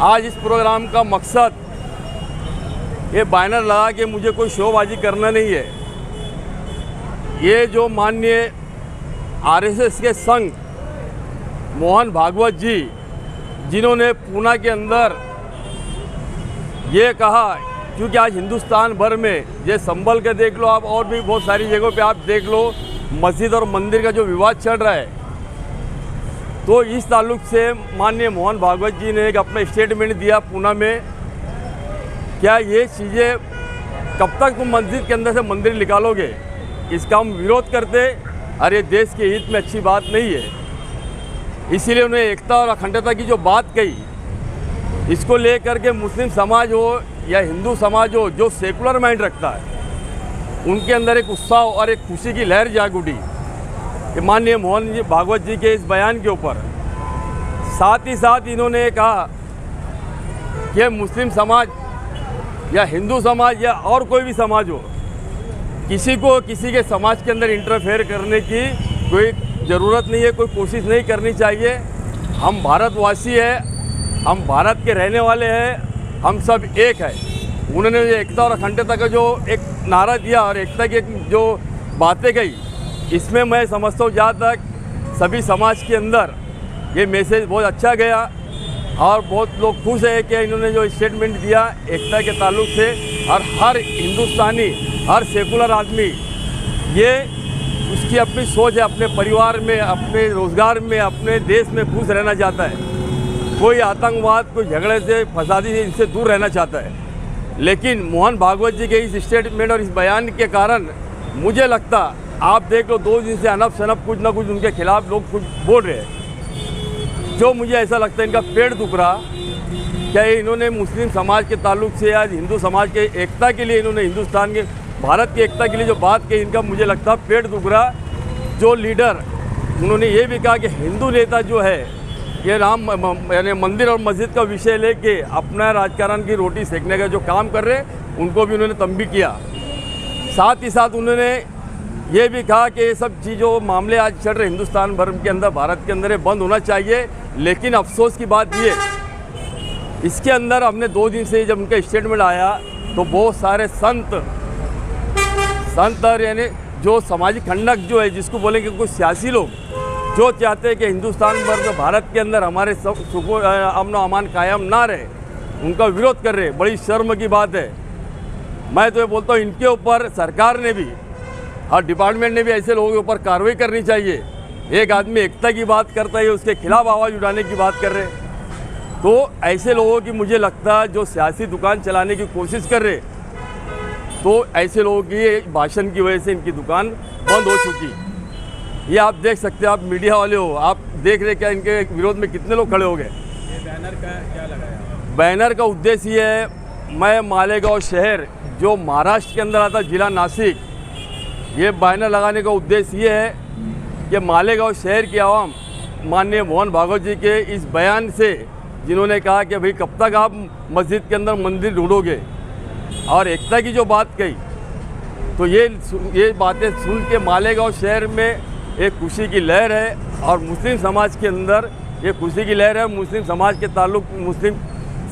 आज इस प्रोग्राम का मकसद ये बैनर लगा के मुझे कोई शोबाजी करना नहीं है। ये जो माननीय आरएसएस के संघ मोहन भागवत जी, जिन्होंने पूना के अंदर ये कहा, क्योंकि आज हिंदुस्तान भर में ये संभल के देख लो आप, और भी बहुत सारी जगहों पे आप देख लो, मस्जिद और मंदिर का जो विवाद चल रहा है, तो इस ताल्लुक से माननीय मोहन भागवत जी ने एक अपना स्टेटमेंट दिया पूना में। क्या ये चीज़ें कब तक तुम मस्जिद के अंदर से मंदिर निकालोगे, इसका हम विरोध करते। अरे देश के हित में अच्छी बात नहीं है। इसीलिए उन्हें एकता और अखंडता की जो बात कही, इसको लेकर के मुस्लिम समाज हो या हिंदू समाज हो, जो सेकुलर माइंड रखता है, उनके अंदर एक उत्साह और एक खुशी की लहर जाग उठी माननीय मोहन जी भागवत जी के इस बयान के ऊपर। साथ ही साथ इन्होंने कहा कि मुस्लिम समाज या हिंदू समाज या और कोई भी समाज हो, किसी को किसी के समाज के अंदर इंटरफेयर करने की कोई ज़रूरत नहीं है, कोई कोशिश नहीं करनी चाहिए। हम भारतवासी हैं, हम भारत के रहने वाले हैं, हम सब एक है। उन्होंने जो एकता और अखंडता का जो एक नारा दिया और एकता की जो बातें कही, इसमें मैं समझता हूँ जहाँ तक सभी समाज के अंदर ये मैसेज बहुत अच्छा गया और बहुत लोग खुश है कि इन्होंने जो स्टेटमेंट दिया एकता के ताल्लुक से। और हर हिंदुस्तानी, हर सेकुलर आदमी, ये उसकी अपनी सोच है, अपने परिवार में, अपने रोज़गार में, अपने देश में खुश रहना चाहता है। कोई आतंकवाद, कोई झगड़े से, फसादी से, इनसे दूर रहना चाहता है। लेकिन मोहन भागवत जी के इस स्टेटमेंट और इस बयान के कारण मुझे लगता, आप देख लो 2 दिन से अनप शनप कुछ ना कुछ उनके खिलाफ लोग कुछ बोल रहे हैं, जो मुझे ऐसा लगता है इनका पेट दुख रहा। क्या इन्होंने मुस्लिम समाज के ताल्लुक से आज हिंदू समाज के एकता के लिए, इन्होंने हिंदुस्तान के, भारत की एकता के लिए जो बात कही, इनका मुझे लगता है पेट दुख रहा। जो लीडर, उन्होंने ये भी कहा कि हिंदू नेता जो है ये राम यानी मंदिर और मस्जिद का विषय लेके अपना राजकारण की रोटी सेकने का जो काम कर रहे हैं, उनको भी उन्होंने तंबी किया। साथ ही साथ उन्होंने ये भी कहा कि ये सब चीज़ों मामले आज चल रहे हिंदुस्तान भर के अंदर, भारत के अंदर, ये बंद होना चाहिए। लेकिन अफसोस की बात ये, इसके अंदर हमने 2 दिन से जब उनका स्टेटमेंट आया तो बहुत सारे संत और यानी जो सामाजिक खंडक जो है, जिसको बोलेंगे कुछ सियासी लोग, जो चाहते हैं कि हिंदुस्तान भर में, भारत के अंदर हमारे सब अमन अमान कायम ना रहे, उनका विरोध कर रहे हैं। बड़ी शर्म की बात है। मैं तो ये बोलता हूँ इनके ऊपर सरकार ने भी और डिपार्टमेंट ने भी ऐसे लोगों के ऊपर कार्रवाई करनी चाहिए। एक आदमी एकता की बात करता है, उसके खिलाफ आवाज़ उठाने की बात कर रहे हैं, तो ऐसे लोगों की मुझे लगता है जो सियासी दुकान चलाने की कोशिश कर रहे, तो ऐसे लोगों की भाषण की वजह से इनकी दुकान बंद हो चुकी। ये आप देख सकते हैं, आप मीडिया वाले हो, आप देख रहे क्या इनके विरोध में कितने लोग खड़े हो गए। ये बैनर का क्या लगाया? बैनर का उद्देश्य ये है, मैं मालेगांव शहर जो महाराष्ट्र के अंदर आता है, जिला नासिक, ये बैनर लगाने का उद्देश्य ये है कि मालेगांव शहर की आवाम माननीय मोहन भागवत जी के इस बयान से, जिन्होंने कहा कि भाई कब तक आप मस्जिद के अंदर मंदिर ढूंढोगे, और एकता की जो बात कही, तो ये बातें सुन के मालेगांव शहर में एक खुशी की लहर है और मुस्लिम समाज के अंदर ये खुशी की लहर है। मुस्लिम समाज के ताल्लुक, मुस्लिम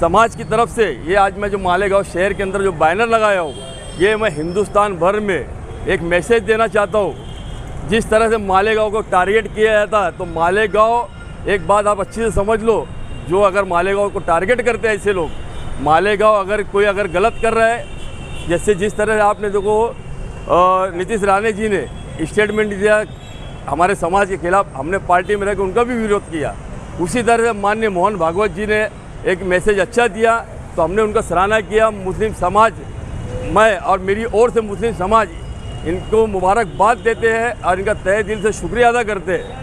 समाज की तरफ से ये आज मैं जो मालेगांव शहर के अंदर जो बैनर लगाया हूँ, ये मैं हिंदुस्तान भर में एक मैसेज देना चाहता हूँ। जिस तरह से मालेगांव को टारगेट किया जाता है, तो मालेगांव, एक बात आप अच्छी से समझ लो, जो अगर मालेगांव को टारगेट करते हैं ऐसे लोग, मालेगांव अगर कोई गलत कर रहा है, जैसे जिस तरह से आपने देखो नीतीश राणे जी ने स्टेटमेंट दिया हमारे समाज के खिलाफ, हमने पार्टी में रहकर उनका भी विरोध किया। उसी तरह से माननीय मोहन भागवत जी ने एक मैसेज अच्छा दिया, तो हमने उनका सराहना किया। मुस्लिम समाज, मैं और मेरी ओर से मुस्लिम समाज इनको मुबारकबाद देते हैं और इनका तहे दिल से शुक्रिया अदा करते हैं।